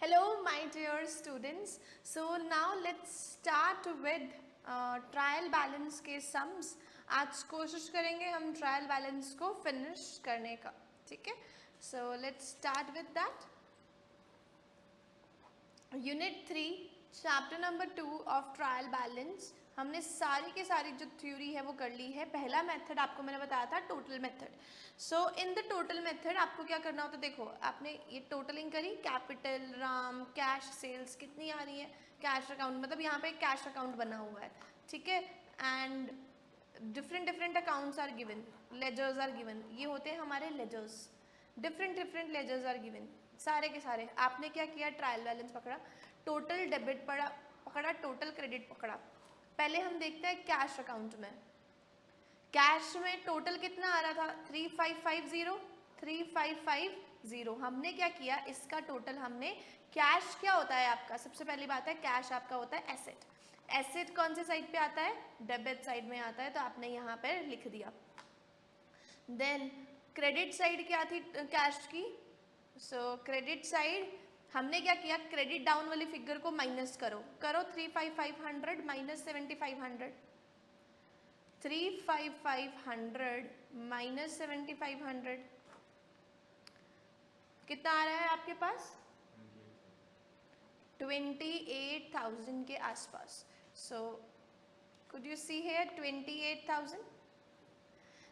Hello, my dear students. So now let's start with trial balance के sums. आज कोशिश करेंगे हम ट्रायल बैलेंस को फिनिश करने का. ठीक है, so let's start with that. Unit 3 chapter number 2 of trial balance. हमने सारी की सारी जो थ्योरी है वो कर ली है. पहला मेथड आपको मैंने बताया था total method. So in the total method आपको क्या करना होता है, देखो आपने ये टोटलिंग करी, कैपिटल, राम, कैश, सेल्स कितनी आ रही है, कैश अकाउंट मतलब यहाँ पे कैश अकाउंट बना हुआ है. ठीक है, and different different accounts are given, ledgers are given. ये होते हैं हमारे ledgers. Different different ledgers are given. सारे के सारे आपने क्या किया, ट्रायल बैलेंस पकड़ा, टोटल डेबिट पकड़ा, टोटल क्रेडिट पकड़ा. पहले हम देखते हैं कैश अकाउंट में. कैश में टोटल कितना आ रहा था, 3550. हमने क्या किया, इसका टोटल हमने, कैश क्या होता है आपका, सबसे पहली बात है कैश आपका होता है एसेट. एसेट कौन से साइड पे आता है, डेबिट साइड में आता है, तो आपने यहाँ पर लिख दिया. देन क्रेडिट साइड क्या थी कैश की, सो क्रेडिट साइड हमने क्या किया, क्रेडिट डाउन वाली फिगर को माइनस करो 35,500 माइनस 7,500. 35,500 माइनस 7,500 कितना आ रहा है आपके पास, 28,000 के आसपास. So could you see here 28,000.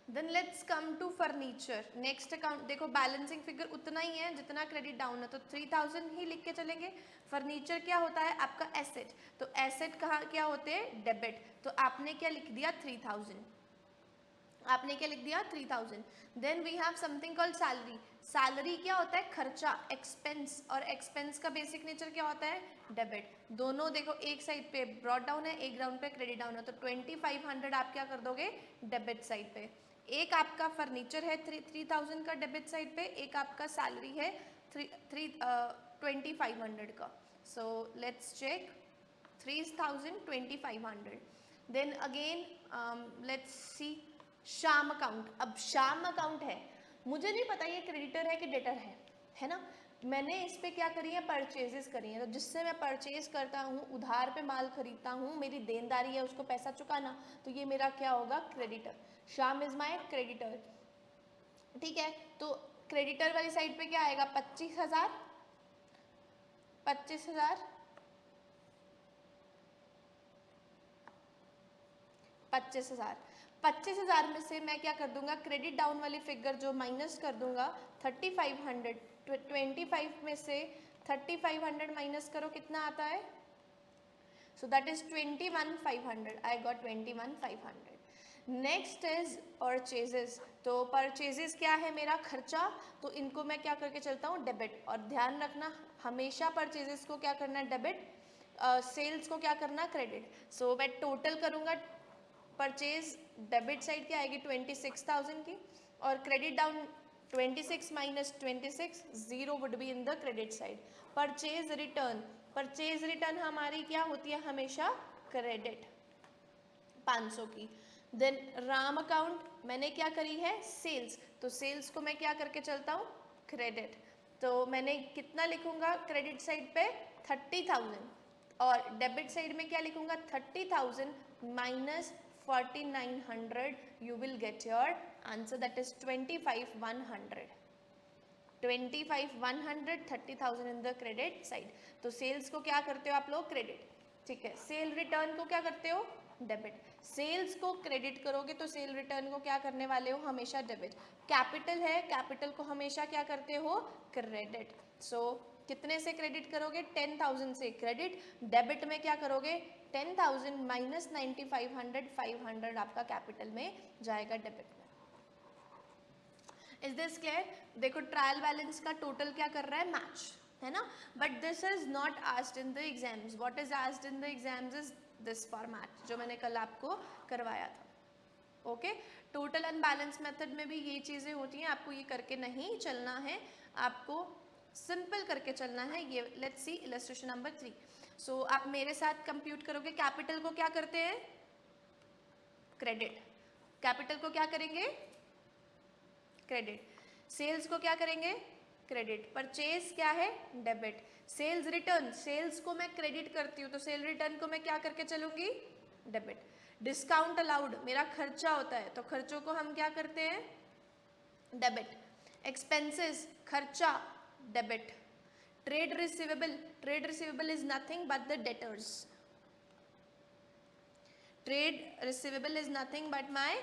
Then let's come to furniture. Next account देखो, बैलेंसिंग फिगर उतना ही है जितना क्रेडिट डाउन है, तो 3,000 ही लिख के चलेंगे. फर्नीचर क्या होता है आपका एसेट, तो एसेट कहाँ क्या होते हैं, डेबिट, तो आपने क्या लिख दिया 3,000. आपने क्या लिख दिया 3,000. Then we have something called salary. Salary क्या होता है, खर्चा, एक्सपेंस, और एक्सपेंस का बेसिक नेचर क्या होता है, डेबिट. दोनों देखो एक साइड पे ब्रॉट डाउन है, एक ग्राउंड पे क्रेडिट डाउन है, तो 2500 आप क्या कर दोगे डेबिट साइड पे. एक आपका फर्नीचर है 3,000 का डेबिट साइड पे, एक आपका सैलरी है 2500 का. So let's check 3,000 2500. Then again let's see some account. अब शाम अकाउंट है, मुझे नहीं पता ये क्रेडिटर है कि डेटर है ना. मैंने इस पे क्या करी है, परचेजेस करी है, तो जिससे मैं परचेज करता हूँ, उधार पे माल खरीदता हूँ, मेरी देनदारी है उसको पैसा चुकाना, तो ये मेरा क्या होगा, क्रेडिटर. शाम इज माई क्रेडिटर. ठीक है, तो क्रेडिटर वाली साइड पे क्या आएगा, 25,000. 25,000 25,000 में से मैं क्या कर दूंगा, क्रेडिट डाउन वाली फिगर जो माइनस कर दूंगा 3,500. 25 में से 3,500 माइनस करो कितना आता है, so that is 21,500. I got 21,500. Next is purchases. तो परचेजेस क्या है, मेरा खर्चा, तो इनको मैं क्या करके चलता हूँ, डेबिट. और ध्यान रखना हमेशा परचेजेस को क्या करना है, डेबिट, सेल्स को क्या करना, क्रेडिट. सो मैं टोटल करूँगा, परचेज डेबिट साइड क्या आएगी 26,000 की, और credit down 26 minus 26, 0 would be in the credit side. Purchase return, purchase return हमारी क्या होती है, हमेशा क्रेडिट 500 की. देन राम अकाउंट मैंने क्या करी है, सेल्स, तो सेल्स को मैं क्या करके चलता हूँ, क्रेडिट. तो मैंने कितना लिखूंगा क्रेडिट साइड पे 30,000, और डेबिट साइड में क्या लिखूंगा 30,000 minus 4,900. You will get your answer, that is 25,100. 25,100, 30,000 in the credit side. तो सेल्स को क्या करते हो आप लोग, क्रेडिट. ठीक है, सेल रिटर्न को क्या करते हो, डेबिट. सेल्स को क्रेडिट करोगे तो सेल रिटर्न को क्या करने वाले हो, हमेशा डेबिट. कैपिटल है, कैपिटल को हमेशा क्या करते हो, क्रेडिट. सो कितने से क्रेडिट करोगे, 10,000 से क्रेडिट. डेबिट में क्या करोगे, 10,000 माइनस 9,500, 500 आपका कैपिटल में जाएगा डेबिट में. Is this clear. देखो ट्रायल बैलेंस का टोटल क्या कर रहा है, मैच है ना, but this is not asked in the exams. What is asked in the exams is this format जो मैंने कल आपको करवाया था. ओके, टोटल अनबैलेंस मेथड में भी ये चीज़ें होती हैं, आपको ये करके नहीं चलना है, आपको सिंपल करके चलना है. ये लेट्स सी इलस्ट्रेशन नंबर 3. सो आप मेरे साथ कंप्यूट करोगे, कैपिटल को क्या करते हैं, क्रेडिट. कैपिटल को क्या करेंगे, क्रेडिट. सेल्स को क्या करेंगे, क्रेडिट, परचेज क्या है, डेबिट, सेल्स रिटर्न, सेल्स को मैं क्रेडिट करती हूँ तो सेल रिटर्न को मैं क्या करके चलूंगी, डेबिट, डिस्काउंट अलाउड मेरा खर्चा होता है तो खर्चों को हम क्या करते हैं, डेबिट, एक्सपेंसेस खर्चा, debit, trade receivable is nothing but the debtors, trade receivable is nothing but my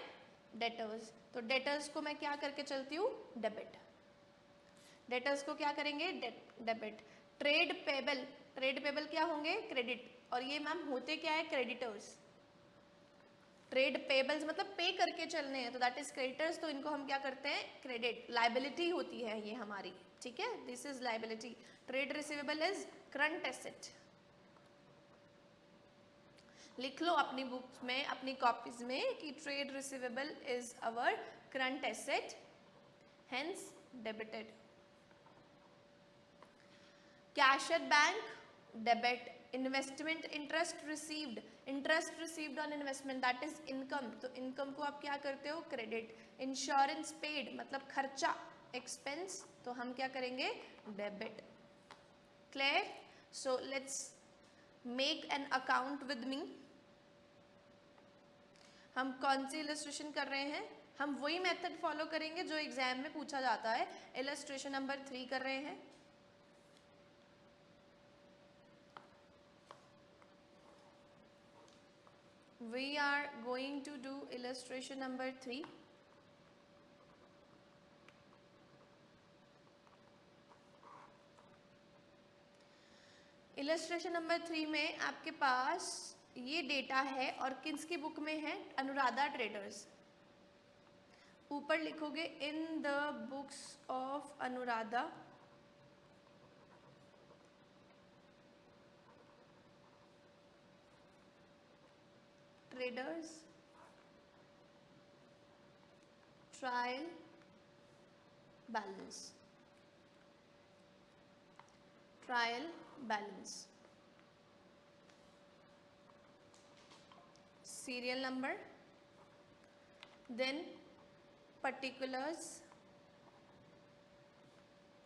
debtors, तो डेटर्स को मैं क्या करके चलती हूँ, डेबिट, डेटर्स को क्या करेंगे, डेबिट, ट्रेड पेबल क्या होंगे, क्रेडिट, और ये मैम होते क्या है, क्रेडिटर्स, ट्रेड पेबल्स मतलब पे करके चलने हैं तो दैट इज क्रेडिटर्स, तो इनको हम क्या करते हैं, क्रेडिट, लाइबिलिटी होती है ये हमारी, ठीक है, this is liability, trade receivable is current asset, लिख लो अपनी बुक्स में, अपनी कॉपीज में कि trade receivable is our current asset, hence debited, cash at bank, debit, investment interest received on investment that is income, तो इनकम को आप क्या करते हो, क्रेडिट, इंश्योरेंस पेड मतलब खर्चा, एक्सपेंस, तो हम क्या करेंगे, debit, clear, so let's make an account with me, हम कौन सी इलस्ट्रेशन कर रहे हैं, हम वही मेथड फॉलो करेंगे जो एग्जाम में पूछा जाता है, इलस्ट्रेशन नंबर 3 कर रहे हैं, we are going to do illustration number 3, illustration number 3 में आपके पास ये डेटा है और किसकी बुक में है, अनुराधा ट्रेडर्स, ऊपर लिखोगे in the books of Anuradha traders trial balance, trial balance, serial number, then particulars,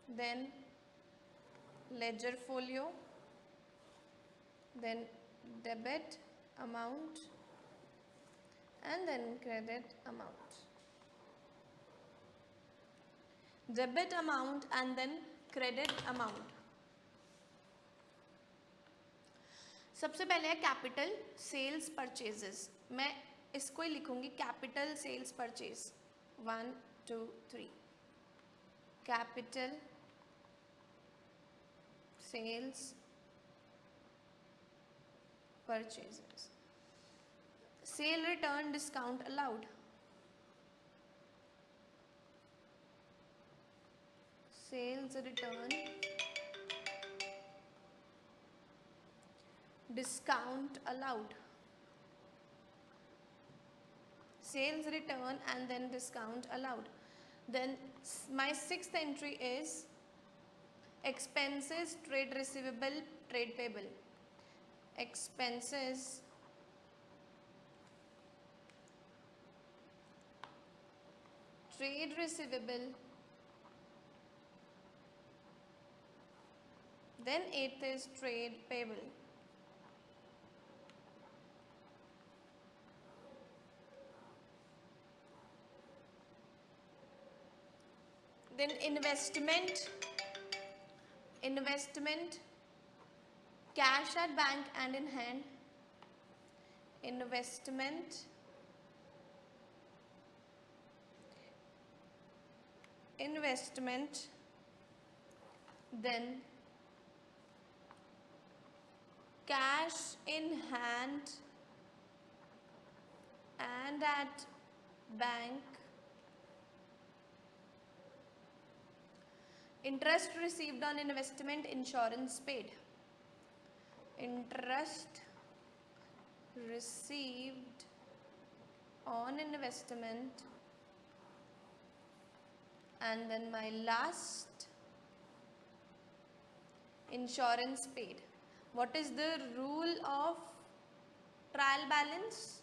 then ledger folio, then debit amount and then credit amount, debit amount and then credit amount, सबसे पहले है capital sales purchases, मैं इसको ही लिखूंगी capital sales purchase, 1 2 3, capital sales purchases, sale return discount allowed, sales return discount allowed, sales return and then discount allowed, then my sixth entry is expenses trade receivable trade payable, expenses trade receivable, then eighth is trade payable, then investment cash at bank and in hand, investment then cash in hand and at bank, interest received on investment, insurance paid, interest received on investment, and then my last, insurance paid. What is the rule of trial balance?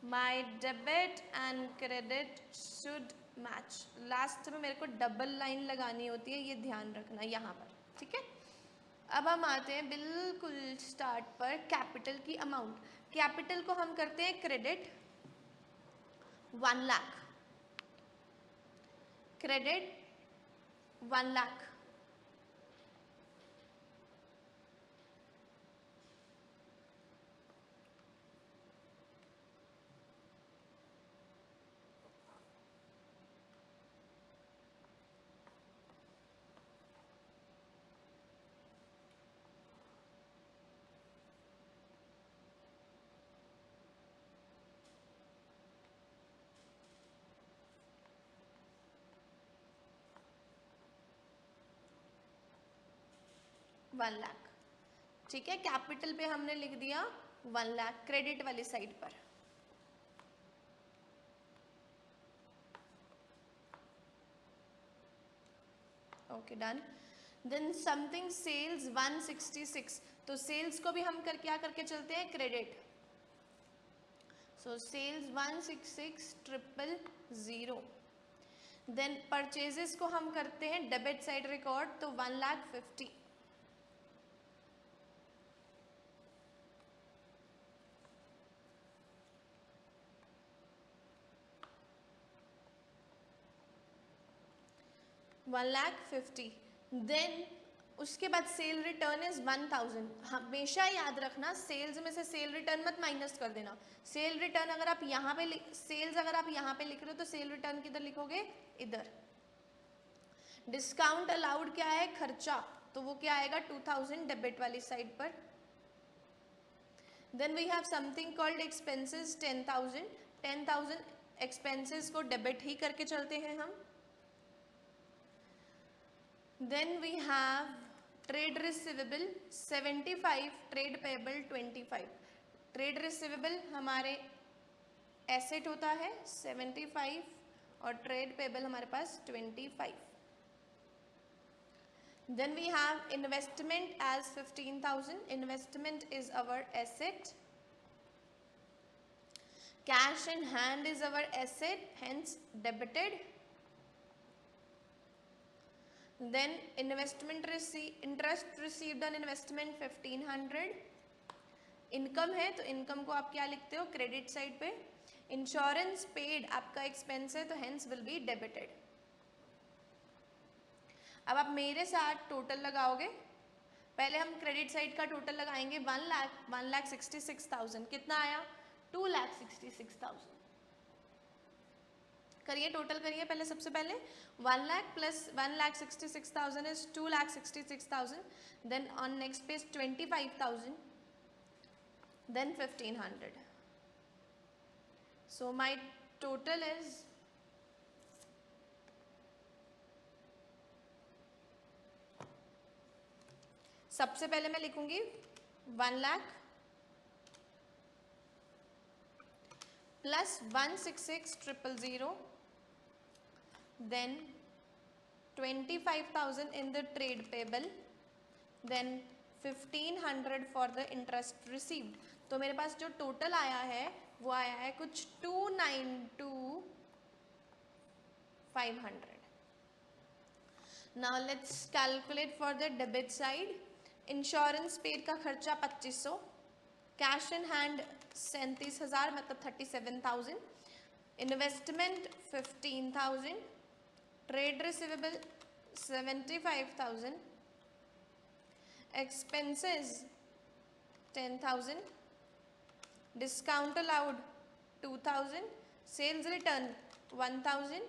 My debit and credit should match, last में मेरे को double line लगानी होती है, ये ध्यान रखना यहाँ पर, ठीक है। अब हम आते हैं बिल्कुल स्टार्ट पर, कैपिटल की अमाउंट। कैपिटल को हम करते हैं credit 1 lakh, credit 1 lakh. One lakh, ठीक है। कैपिटल पे हमने लिख दिया 1 लाख क्रेडिट वाली साइड पर। Okay done. Then something sales 166, तो सेल्स को भी हम क्या करके चलते हैं, credit. So sales 166,000। Then purchases को हम करते हैं डेबिट साइड रिकॉर्ड, तो 1,50,000। $1,50,000। देन उसके बाद सेल रिटर्न इज 1,000। हमेशा याद रखना सेल्स में से सेल रिटर्न मत माइनस कर देना। सेल रिटर्न अगर आप यहाँ पे सेल्स अगर आप यहाँ पे लिख रहे हो तो सेल रिटर्न किधर लिखोगे, इधर। डिस्काउंट अलाउड क्या है, खर्चा, तो वो क्या आएगा 2,000 डेबिट वाली साइड पर। Then we have something called expenses 10,000। 10,000 expenses को डेबिट ही करके चलते हैं हम। Then we have trade receivable 75, trade payable 25। Trade receivable हमारे एसेट होता है 75 और ट्रेड पेबल हमारे पास 25। Then we have investment as 15,000। investment is our asset। cash in hand is our asset, hence debited। Then investment interest received on investment 1,500। Income है तो income को आप क्या लिखते हो, क्रेडिट साइड पे। इंश्योरेंस पेड आपका एक्सपेंस है तो हेंस विल बी डेबिटेड। अब आप मेरे साथ टोटल लगाओगे। पहले हम क्रेडिट साइड का टोटल लगाएंगे 1,66,000। कितना आया, 2,66,000। करिए टोटल करिए पहले, सबसे पहले 1 lakh plus 1,66,000 is 2,66,000। Then on next page 25,000, then 1,500। So my total is सबसे पहले मैं लिखूंगी 1 lakh plus 166,000, then 25,000 in the trade payable, then 1,500 for the interest received। तो मेरे पास जो टोटल आया है वो आया है कुछ 292,500। Now let's calculate for the debit side। Insurance paid का खर्चा 2,500, कैश इन हैंड 37,000 मतलब 37,000, investment 15,000, trade receivable 75,000, expenses 10,000, discount allowed 2,000, sales return 1,000,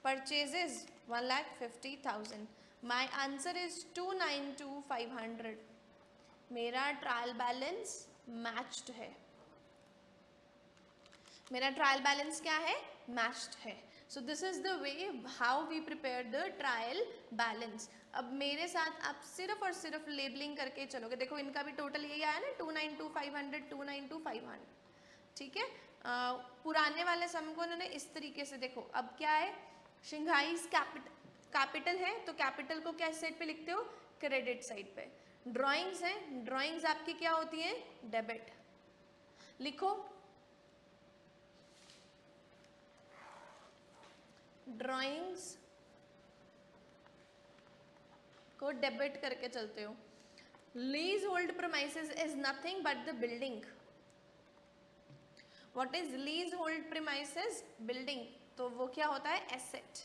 purchases 1,50,000। My answer is 292,500। मेरा ट्रायल बैलेंस मैच्ड है। मेरा ट्रायल बैलेंस क्या है, मैच्ड है। So this is the way how we prepare the trial balance. अब मेरे साथ आप सिर्फ और सिर्फ लेबलिंग करके चलोगे। देखो इनका भी टोटल यही आया ना, 292,500, 292,500, ठीक है। पुराने वाले सम को उन्होंने इस तरीके से, देखो अब क्या है, शंघाईज कैपिटल है तो कैपिटल को क्या साइड पे लिखते हो, क्रेडिट साइड पे। ड्राइंग्स हैं, ड्राइंग्स आपकी क्या होती हैं, डेबिट। लिखो ड्राइंग्स को डेबिट करके चलते हो। Lease hold premises is nothing but the building. What is lease hold premises? Building, तो वो क्या होता है? Asset.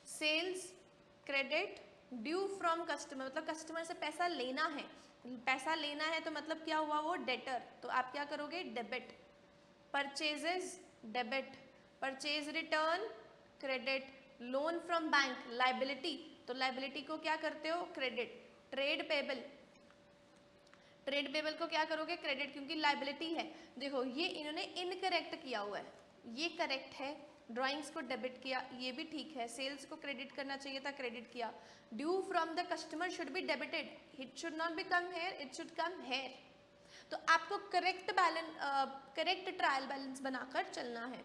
Sales credit due from customer, मतलब कस्टमर से पैसा लेना है, पैसा लेना है तो मतलब क्या हुआ? वो डेटर, तो आप क्या करोगे? Debit. Purchases debit, purchase return credit, loan from bank liability, तो लाइबिलिटी को क्या करते हो? Credit. Trade payable, trade payable को क्या करोगे? क्रेडिट, क्योंकि लाइबिलिटी है। देखो ये इन्होंने इनकरेक्ट किया हुआ है, ये करेक्ट है, ड्राइंग्स को डेबिट किया, ये भी ठीक है। सेल्स को क्रेडिट करना चाहिए था, क्रेडिट किया। Due from the customer should be debited, it should not B come here, it should come here. तो आपको correct balance, correct trial balance बनाकर चलना है।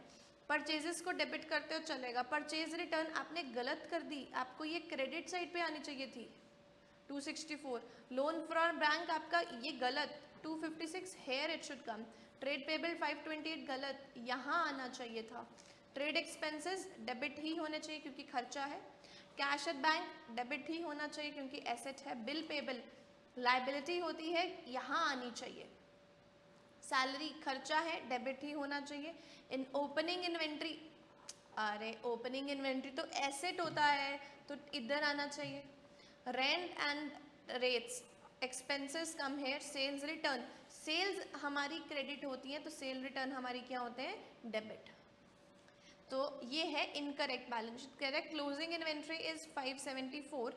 परचेजेस को डेबिट करते हो चलेगा। परचेज रिटर्न आपने गलत कर दी, आपको ये क्रेडिट साइड पे आनी चाहिए थी 264। लोन फ्रॉम बैंक आपका ये गलत 256, here it should come. Trade payable 528 गलत, यहाँ आना चाहिए था। ट्रेड एक्सपेंसेस डेबिट ही होने चाहिए क्योंकि खर्चा है। कैश एट बैंक डेबिट ही होना चाहिए क्योंकि एसेट है। बिल पेबल लाइबिलिटी होती है, यहाँ आनी चाहिए। सैलरी खर्चा है, डेबिट ही होना चाहिए। इन ओपनिंग इन्वेंट्री, अरे ओपनिंग इन्वेंट्री तो एसेट होता है तो इधर आना चाहिए। Rent and rates expenses come here. Sales return, sales हमारी क्रेडिट होती है तो सेल रिटर्न हमारी क्या होते हैं? डेबिट। तो ये है incorrect balance. Correct closing inventory is 574।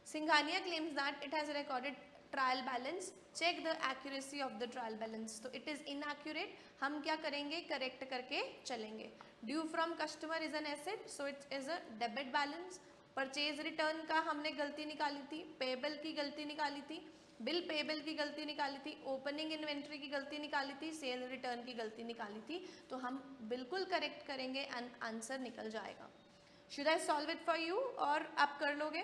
Singhania claims that it has recorded trial balance, check the accuracy of the trial balance, तो इट इज इनएक्यूरेट। हम क्या करेंगे? करेक्ट करके चलेंगे। Due from customer is an asset, so it is a debit balance. Purchase return का हमने गलती निकाली थी, पेबल की गलती निकाली थी, बिल पेबल की गलती निकाली थी, ओपनिंग इन्वेंट्री की गलती निकाली थी, सेल रिटर्न की गलती निकाली थी, तो हम बिल्कुल करेक्ट करेंगे एंड आंसर निकल जाएगा। Should I solve it for you और आप कर लोगे?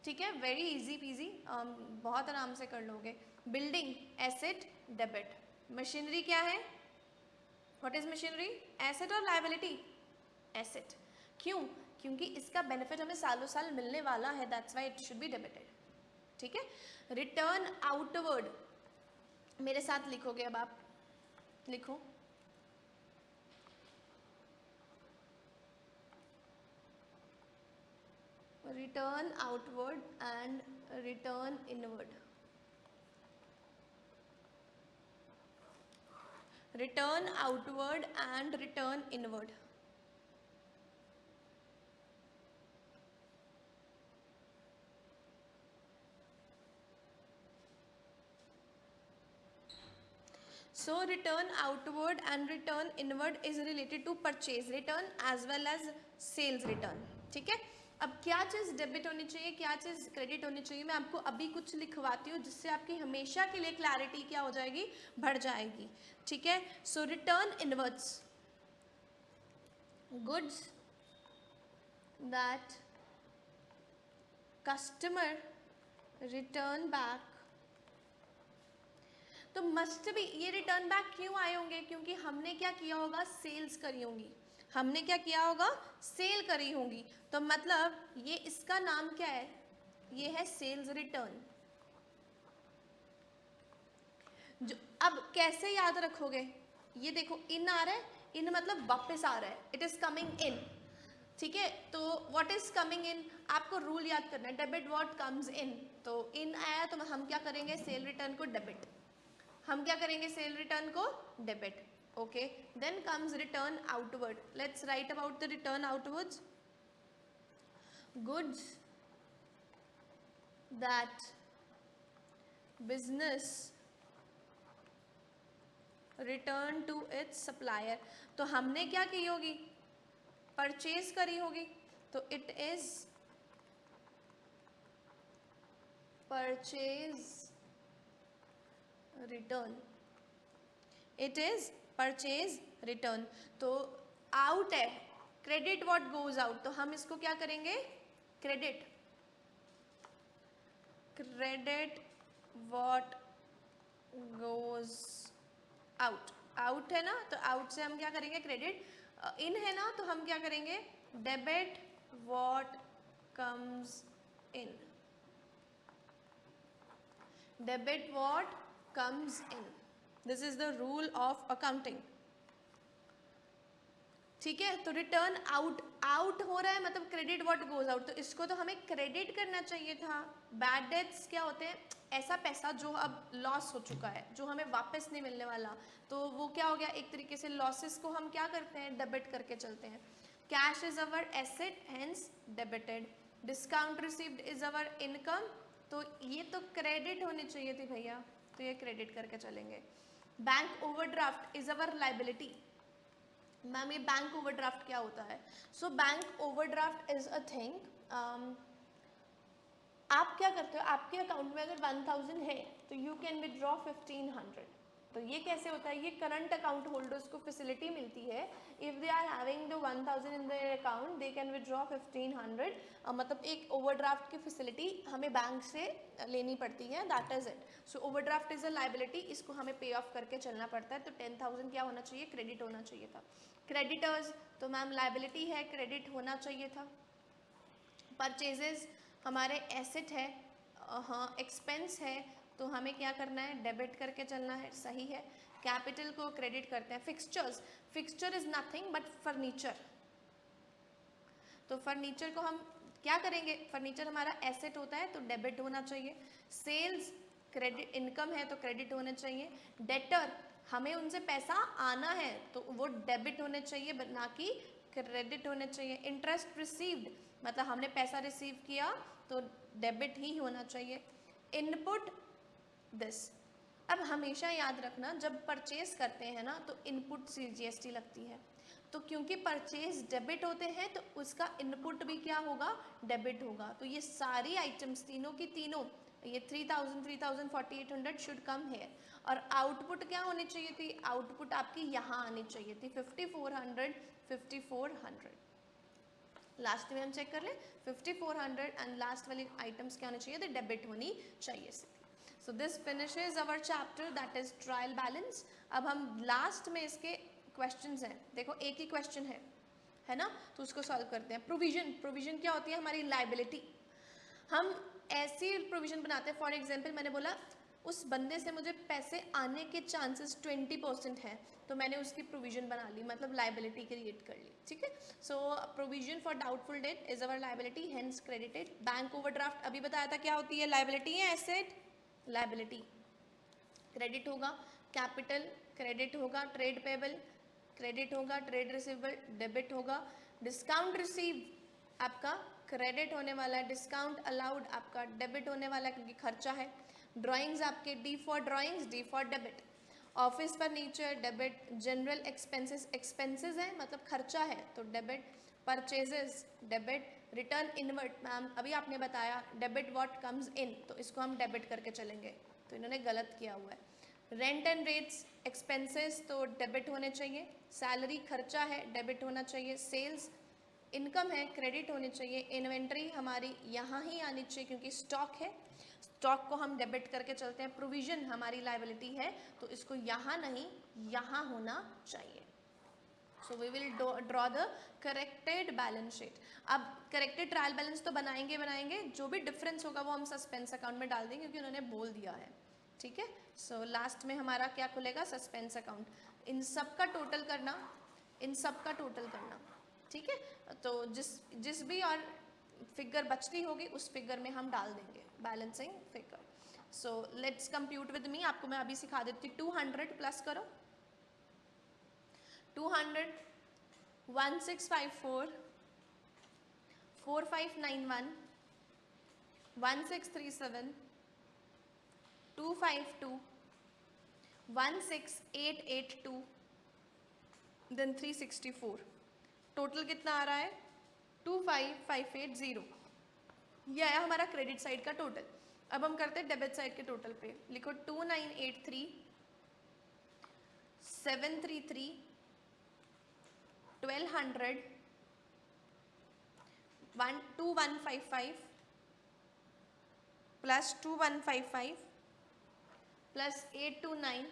ठीक है, वेरी इजी पीजी, बहुत आराम से कर लोगे। Building asset debit. मशीनरी क्या है? What is machinery? एसेट और लायबिलिटी? एसेट। क्यों? क्योंकि इसका बेनिफिट हमें सालों साल मिलने वाला है, that's why it should be debited. ठीक है। रिटर्न आउटवर्ड, मेरे साथ लिखोगे अब आप, लिखो। Return outward and return inward. Return outward and return inward. So return outward and return inward is related to purchase return as well as sales return. ठीक है। अब क्या चीज़ डेबिट होनी चाहिए, क्या चीज़ क्रेडिट होनी चाहिए, मैं आपको अभी कुछ लिखवाती हूँ जिससे आपकी हमेशा के लिए क्लैरिटी क्या हो जाएगी? बढ़ जाएगी। ठीक है। So return inwards, goods that customer return back, तो मस्ट भी ये रिटर्न बैक क्यों आए होंगे? क्योंकि हमने क्या किया होगा? सेल्स करी होंगी। हमने क्या किया होगा? सेल करी होंगी। तो मतलब ये इसका नाम क्या है? ये है सेल्स रिटर्न। जो अब कैसे याद रखोगे? ये देखो इन आ रहा है, इन मतलब वापस आ रहा है, इट इज कमिंग इन। ठीक है, तो व्हाट इज कमिंग इन? आपको रूल याद करना है, डेबिट व्हाट कम्स इन। तो इन आया तो हम क्या करेंगे? सेल रिटर्न को डेबिट। हम क्या करेंगे? सेल रिटर्न को debit. Okay, then comes return outward. Let's write about the return outwards. Goods that business return to its supplier, तो हमने क्या की होगी? परचेज करी होगी, तो it is purchase return. It is purchase return. तो आउट है, क्रेडिट व्हाट गोज आउट, तो हम इसको क्या करेंगे? Credit. Credit what goes out. Out है ना, तो आउट से हम क्या करेंगे? क्रेडिट। इन है ना, तो हम क्या करेंगे, debit what comes in, debit what comes in, this is the rule of accounting. ठीक है, तो रिटर्न आउट, आउट हो रहा है मतलब क्रेडिट व्हाट गोज आउट, तो इसको तो हमें क्रेडिट करना चाहिए था। बैड डेट्स क्या होते हैं, ऐसा पैसा जो अब लॉस हो चुका है, जो हमें वापस नहीं मिलने वाला, तो वो क्या हो गया, एक तरीके से लॉसेस को हम क्या करते हैं, डेबिट करके चलते हैं। Cash is our asset hence debited, discount received is our income, तो ये तो क्रेडिट होनी चाहिए थी भैया, तो ये क्रेडिट करके चलेंगे। Bank overdraft is our liability, ma'am ये बैंक ओवरड्राफ्ट क्या होता है? So bank overdraft is a thing, आप क्या करते हो, आपके अकाउंट में अगर 1000 है तो यू कैन विड्रॉ 1500, तो ये कैसे होता है, ये करंट अकाउंट होल्डर्स को फैसिलिटी मिलती है, if they are having the 1000 in their account they can withdraw 1500, मतलब एक ओवरड्राफ्ट की फैसिलिटी हमें बैंक से लेनी पड़ती है, that is it. So overdraft is a liability, इसको हमें पे ऑफ करके चलना पड़ता है, तो 10,000 क्या होना चाहिए, क्रेडिट होना चाहिए था। क्रेडिटर्स तो मैम लाइबिलिटी है, क्रेडिट होना चाहिए था। परचेजेस हमारे एसेट है, हाँ एक्सपेंस है, तो हमें क्या करना है, डेबिट करके चलना है, सही है। कैपिटल को क्रेडिट करते हैं। Fixtures, fixture is nothing but furniture, तो फर्नीचर को हम क्या करेंगे, फर्नीचर हमारा एसेट होता है तो डेबिट होना चाहिए। सेल्स क्रेडिट, इनकम है तो क्रेडिट होना चाहिए। डेटर हमें उनसे पैसा आना है तो वो डेबिट होने चाहिए, ना कि क्रेडिट होने चाहिए। इंटरेस्ट रिसीव्ड मतलब हमने पैसा रिसीव किया तो डेबिट ही होना चाहिए। इनपुट दिस, अब हमेशा याद रखना जब परचेज करते हैं ना तो इनपुट से जीएसटी लगती है, तो क्योंकि परचेज डेबिट होते हैं तो उसका इनपुट भी क्या होगा, डेबिट होगा। तो ये सारी आइटम्स तीनों की तीनों, ये 3000 3000 4800 शुड कम हेयर। और आउटपुट क्या होनी चाहिए थी, आउटपुट आपकी यहाँ आनी चाहिए थी 5400 5400। लास्ट में हम चेक कर ले 5400 एंड लास्ट वाली आइटम्स क्या होनी चाहिए थी, डेबिट होनी चाहिए थी। So this finishes our chapter that is trial balance. अब हम लास्ट में इसके क्वेश्चंस हैं, देखो एक ही क्वेश्चन है ना, तो उसको सॉल्व करते हैं। प्रोविजन, प्रोविजन क्या होती है, हमारी लाइबिलिटी। हम ऐसी प्रोविजन बनाते हैं, फॉर एग्जांपल मैंने बोला उस बंदे से मुझे पैसे आने के चांसेस 20% हैं, तो मैंने उसकी प्रोविजन बना ली, मतलब लाइबिलिटी क्रिएट कर ली। ठीक है, so provision for doubtful debt is our liability hence credited. Bank overdraft अभी बताया था क्या होती है, लाइबिलिटी है, एसेट लाइबिलिटी, क्रेडिट होगा। कैपिटल क्रेडिट होगा। ट्रेड पेबल क्रेडिट होगा। ट्रेड रिसीवेबल डेबिट होगा। डिस्काउंट रिसीव आपका क्रेडिट होने वाला है। डिस्काउंट अलाउड आपका डेबिट होने वाला है क्योंकि खर्चा है। ड्राइंग्स आपके D for drawings, D for debit. Office furniture debit. General expenses, expenses है मतलब खर्चा है तो debit. Purchases debit. Return inward, ma'am अभी आपने बताया डेबिट व्हाट कम्स इन, तो इसको हम डेबिट करके चलेंगे, तो इन्होंने गलत किया हुआ है। रेंट एंड रेट्स एक्सपेंसेस तो डेबिट होने चाहिए। सैलरी खर्चा है, डेबिट होना चाहिए। सेल्स इनकम है, क्रेडिट होनी चाहिए। इन्वेंट्री हमारी यहाँ ही आनी चाहिए क्योंकि स्टॉक है, स्टॉक को हम डेबिट करके चलते हैं। प्रोविजन हमारी लाइबिलिटी है तो इसको यहाँ नहीं यहाँ होना चाहिए। So we will draw the corrected balance sheet. अब करेक्टेड ट्रायल बैलेंस तो बनाएंगे, जो भी डिफरेंस होगा वो हम सस्पेंस अकाउंट में डाल देंगे क्योंकि उन्होंने बोल दिया है। ठीक है, सो लास्ट में हमारा क्या खुलेगा, सस्पेंस अकाउंट। इन सब का टोटल करना, इन सब का टोटल करना। ठीक है, तो जिस भी और फिगर बचती होगी उस फिगर में हम डाल देंगे balancing figure. So let's compute with me, आपको मैं अभी सिखा देती हूँ। 200 प्लस करो, 200 1654 4591 1637 252 16882 देन 364। टोटल कितना आ रहा है, 25580। ये आया हमारा क्रेडिट साइड का टोटल। अब हम करते हैं डेबिट साइड के टोटल पे। लिखो 2983 733 1200 2155 plus 2155 plus 829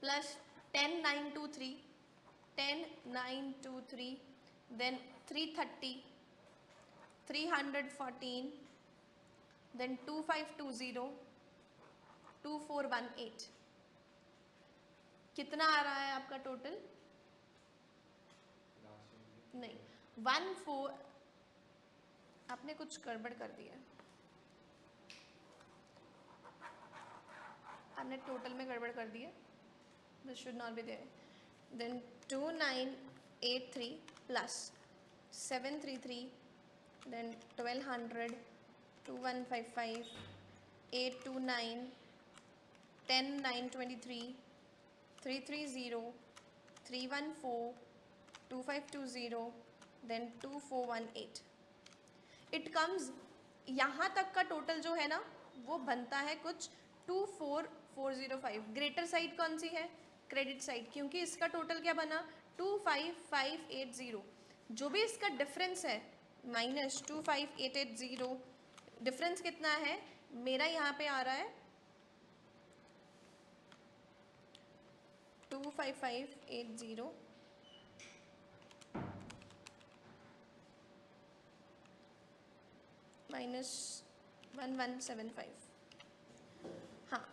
plus 10923 10923, then 330, 314, then 2520, 2418. कितना आ रहा है आपका टोटल? नहीं, 14, आपने कुछ गड़बड़ कर दिया, आपने टोटल में गड़बड़ कर दिया. This should not be there. Then 2983 plus 733, then 1200, 2155, 829, 10923, 330, 314, 2520, then 2418. It comes, यहाँ तक का टोटल जो है ना वो बनता है कुछ 24405. ग्रेटर साइड कौन सी है? क्रेडिट साइड, क्योंकि इसका टोटल क्या बना? 25580. जो भी इसका डिफरेंस है माइनस 25880, डिफरेंस कितना है मेरा यहाँ पे आ रहा है 25580 माइनस 1175. हाँ,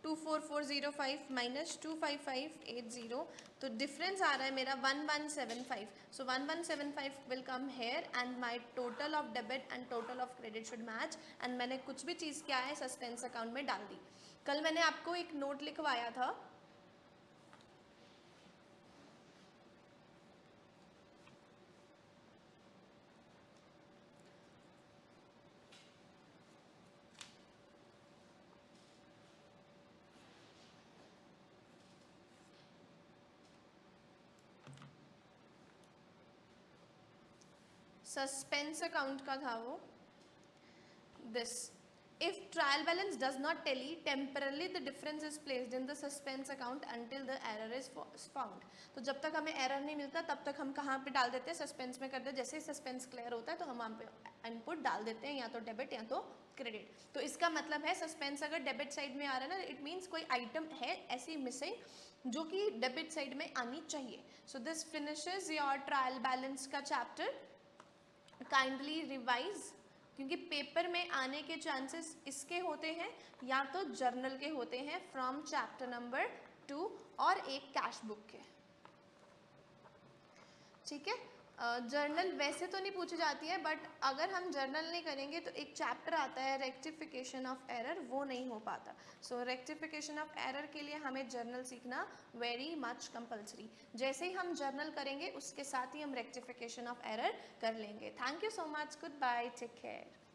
24405 माइनस 25580, तो डिफरेंस आ रहा है मेरा 1175. सो 1175 will come here and my total of debit and total of credit should match. And मैंने कुछ भी चीज़ क्या है सस्पेंस अकाउंट में डाल दी. कल मैंने आपको एक नोट लिखवाया था, सस्पेंस अकाउंट का था वो. This, if trial balance does not tally, temporarily the difference is placed in the suspense account until the error is found. तो जब तक हमें एरर नहीं मिलता तब तक हम कहाँ पे डाल देते हैं? सस्पेंस में कर देते हैं. जैसे ही सस्पेंस क्लियर होता है तो हम वहाँ पे इनपुट डाल देते हैं, या तो डेबिट या तो क्रेडिट. तो इसका मतलब है सस्पेंस अगर डेबिट साइड में आ रहा है ना, इट मीन्स कोई आइटम है ऐसी मिसिंग जो कि डेबिट साइड में आनी चाहिए. So this finishes your trial balance का चैप्टर. काइंडली रिवाइज, क्योंकि पेपर में आने के चांसेस इसके होते हैं या तो जर्नल के होते हैं फ्रॉम चैप्टर नंबर 2 और एक कैश बुक के. ठीक है, जर्नल वैसे तो नहीं पूछी जाती है, बट अगर हम जर्नल नहीं करेंगे तो एक चैप्टर आता है रेक्टिफिकेशन ऑफ एरर, वो नहीं हो पाता. सो रेक्टिफिकेशन ऑफ एरर के लिए हमें जर्नल सीखना वेरी मच कंपल्सरी. जैसे ही हम जर्नल करेंगे उसके साथ ही हम रेक्टिफिकेशन ऑफ एरर कर लेंगे. Thank you so much, goodbye, take care.